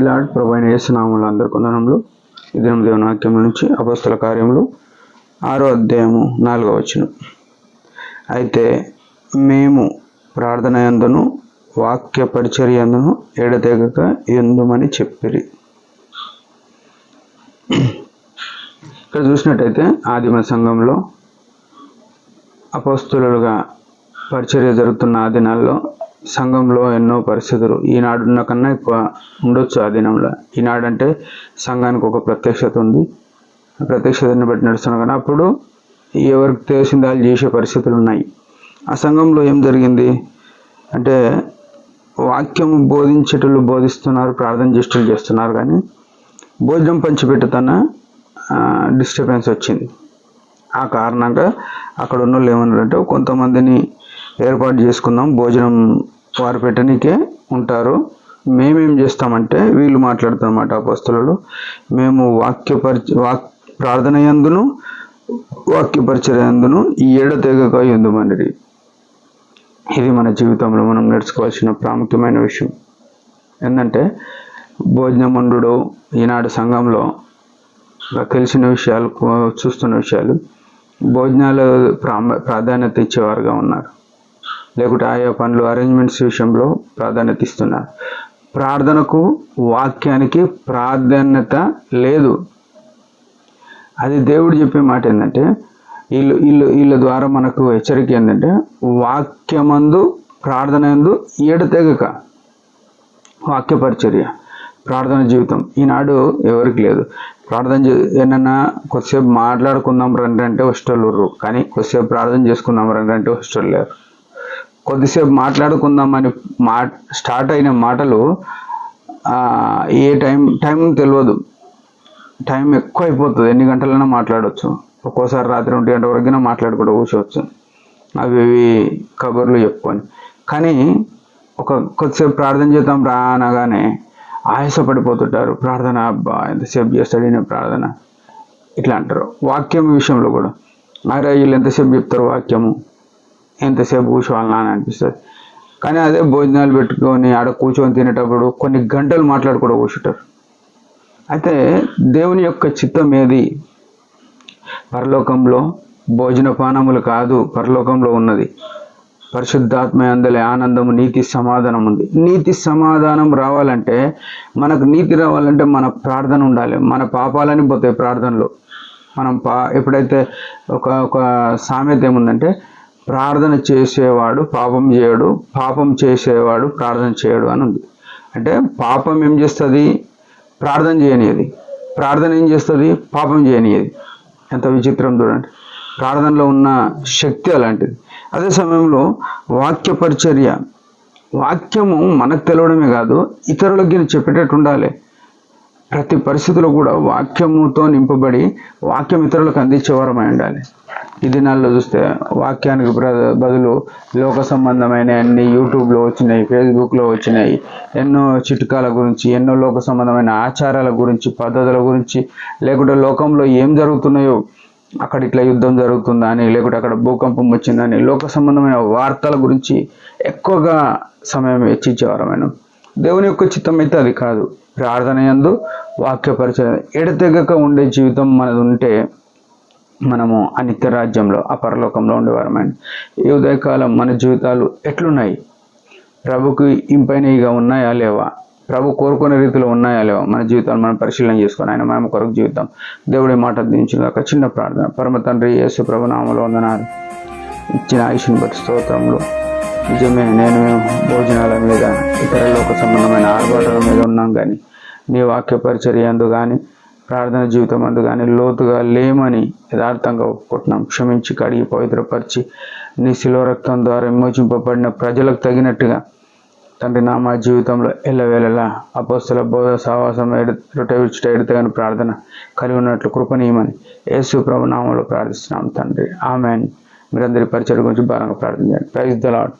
Lord. ప్రభు అయిన యేసు నామములో అందరి వందనములు. ఈ దినం దేవుని వాక్యం నుంచి అపోస్తల కార్యములు 6వ అధ్యాయము 4వ వచనం. అయితే మేము ప్రార్థన యందును వాక్య పరిచర్య యందును ఎడతెగక ఎందుమని చెప్పిరి. ఇక్కడ చూసినట్టయితే ఆదిమ సంఘంలో అపోస్తలులుగా పరిచర్య జరుగుతున్న ఆ దినాల్లో సంఘంలో ఎన్నో పరిస్థితులు ఈనాడున్న కన్నా ఎక్కువ ఉండొచ్చు. ఆ దినంలో ఈనాడంటే సంఘానికి ఒక ప్రత్యక్షత ఉంది, ప్రత్యక్షతని బట్టి నడుస్తున్నాం. కానీ అప్పుడు ఎవరికి తెలిసింది వాళ్ళు చేసే పరిస్థితులు ఉన్నాయి. ఆ సంఘంలో ఏం జరిగింది అంటే వాక్యం బోధించేటోళ్ళు బోధిస్తున్నారు, ప్రార్థన చేసేటోళ్ళు చేస్తున్నారు, కానీ భోజనం పంచిపెట్టుతన డిస్టర్బెన్స్ వచ్చింది. ఆ కారణంగా అక్కడ ఉన్న వాళ్ళు ఏమన్నారంటే కొంతమందిని ఏర్పాటు చేసుకుందాం, భోజనం వారు పెట్టడానికే ఉంటారు, మేమేం చేస్తామంటే వీళ్ళు మాట్లాడుతున్నమాట అపోస్తలులు, మేము ప్రార్థన యందును వాక్య పరిచర్య యందును ఎడతెగక ఎందుమనిరి. ఇది మన జీవితంలో మనం నేర్చుకోవాల్సిన ప్రాముఖ్యమైన విషయం. ఏంటంటే భోజనం వండుడు ఈనాడు సంఘంలో తెలిసిన విషయాలు, చూస్తున్న విషయాలు, భోజనాలు ప్రాధాన్యత ఇచ్చేవారుగా ఉన్నారు, లేకుంటే ఆయా పనులు అరేంజ్మెంట్స్ విషయంలో ప్రాధాన్యత ఇస్తున్నారు. ప్రార్థనకు వాక్యానికి ప్రాధాన్యత లేదు. అది దేవుడు చెప్పే మాట ఏంటంటే వీళ్ళ ద్వారా మనకు హెచ్చరిక ఏంటంటే వాక్యమందు ప్రార్థన యందు ఎడతెగక. వాక్య పరిచర్య ప్రార్థన జీవితం ఈనాడు ఎవరికి లేదు. ప్రార్థన ఏమన్నా కొద్దిసేపు మాట్లాడుకుందాం రండి అంటే వచ్చేటోళ్ళు, కానీ కొద్దిసేపు ప్రార్థన చేసుకుందాం రండి అంటే వచ్చేటోళ్ళు లేరు. కొద్దిసేపు మాట్లాడుకుందామని స్టార్ట్ అయిన మాటలు ఏ టైం తెలియదు, టైం ఎక్కువ అయిపోతుంది. ఎన్ని గంటలైనా మాట్లాడవచ్చు, ఒక్కోసారి రాత్రి 1 గంట వరకైనా మాట్లాడుకుంటూ కూర్చోవచ్చు, అవి కబుర్లు చెప్పుకొని. కానీ కొద్దిసేపు ప్రార్థన చేద్దాం రా అనగానే ఆయాసపడిపోతుంటారు. ప్రార్థన అబ్బా ఎంతసేపు చేస్తాడు ఈయన ప్రార్థన ఇట్లా అంటారు. వాక్యం విషయంలో కూడా అరే వీళ్ళు ఎంతసేపు చెప్తారు వాక్యము, ఎంతసేపు కూర్చోవాలన్నా అని అనిపిస్తుంది. కానీ అదే భోజనాలు పెట్టుకొని ఆడ కూర్చొని తినేటప్పుడు కొన్ని గంటలు మాట్లాడుకుంటూ కూర్చుంటారు. అయితే దేవుని యొక్క చిత్తం ఏది? పరలోకంలో భోజన పానములు కాదు, పరలోకంలో ఉన్నది పరిశుద్ధాత్మ యందలి ఆనందము, నీతి సమాధానం ఉంది. నీతి సమాధానం రావాలంటే, మనకు నీతి రావాలంటే మన ప్రార్థన ఉండాలి. మన పాపాలని పోతాయి ప్రార్థనలో. మనం ఎప్పుడైతే ఒక సామెత ఏముందంటే ప్రార్థన చేసేవాడు పాపం చేయడు, పాపం చేసేవాడు ప్రార్థన చేయడు అని ఉంది. అంటే పాపం ఏం చేస్తుంది? ప్రార్థన చేయనియది. ప్రార్థన ఏం చేస్తుంది? పాపం చేయనియది. ఎంత విచిత్రం చూడండి. ప్రార్థనలో ఉన్న శక్తి అలాంటిది. అదే సమయంలో వాక్య పరిచర్య, వాక్యము మనకు తెలవడమే కాదు, ఇతరులకి చెప్పేటట్టు ఉండాలి. ప్రతి పరిస్థితిలో కూడా వాక్యముతో నింపబడి వాక్యం ఇతరులకు అందించేవారమై ఉండాలి. ఈ దినాల్లో చూస్తే వాక్యానికి బదులు లోక సంబంధమైన అన్ని యూట్యూబ్లో వచ్చినాయి, ఫేస్బుక్లో వచ్చినాయి, ఎన్నో చిట్కాల గురించి, ఎన్నో లోక సంబంధమైన ఆచారాల గురించి, పద్ధతుల గురించి, లేకుంటే లోకంలో ఏం జరుగుతున్నాయో, అక్కడ ఇట్లా యుద్ధం జరుగుతుందా అని, లేకుంటే అక్కడ భూకంపం వచ్చిందని, లోక సంబంధమైన వార్తల గురించి ఎక్కువగా సమయం వెచ్చించేవారమైన. దేవుని యొక్క చిత్తం అయితే అది కాదు. ప్రార్థన యందు వాక్య పరిచయం ఎడతెగక ఉండే జీవితం మనది ఉంటే మనము ఆ నిత్య రాజ్యంలో, ఆ పరలోకంలో ఉండేవారమైన. ఈ ఉదయకాలం మన జీవితాలు ఎట్లున్నాయి? ప్రభుకి ఇంపైనగా ఉన్నాయా లేవా? ప్రభు కోరుకునే రీతిలో ఉన్నాయా లేవా? మన జీవితాలు మనం పరిశీలన చేసుకొని ఆయన మేము కొరకు జీవితం దేవుడి మాట దించుగాక. చిన్న ప్రార్థన. పరమ తండ్రి యేసు ప్రభు నామములో వందనాలు. ఇచ్చిన ఆయుష్ని బట్టి స్తోత్రములు. నిజమే, నేను భోజనాల మీద, ఇతర లోక సంబంధమైన ఆర్భాటాల మీద ఉన్నాం, కానీ నీ వాక్య పరిచర్య యందు కానీ ప్రార్థన జీవితం అందు కానీ లోతుగా లేమని యథార్థంగా ఒప్పుకుంటున్నాం. క్షమించి కడిగి పవిత్రపరిచి నీ శిలువ రక్తం ద్వారా విమోచింపబడిన ప్రజలకు తగినట్టుగా తండ్రి మా జీవితంలో ఎల్లవేళలా అపోస్తల బోధ సహవాసం రొట్టె విరుచుట ఎడతెగని ప్రార్థన కలిగి ఉన్నట్లు కృపనీయమని యేసు ప్రభు నామములో ప్రార్థిస్తున్నాం తండ్రి. ఆమేన్. మీరందరి పరిచర్య గురించి భారంగా ప్రార్థన చేయండి. Praise the lord.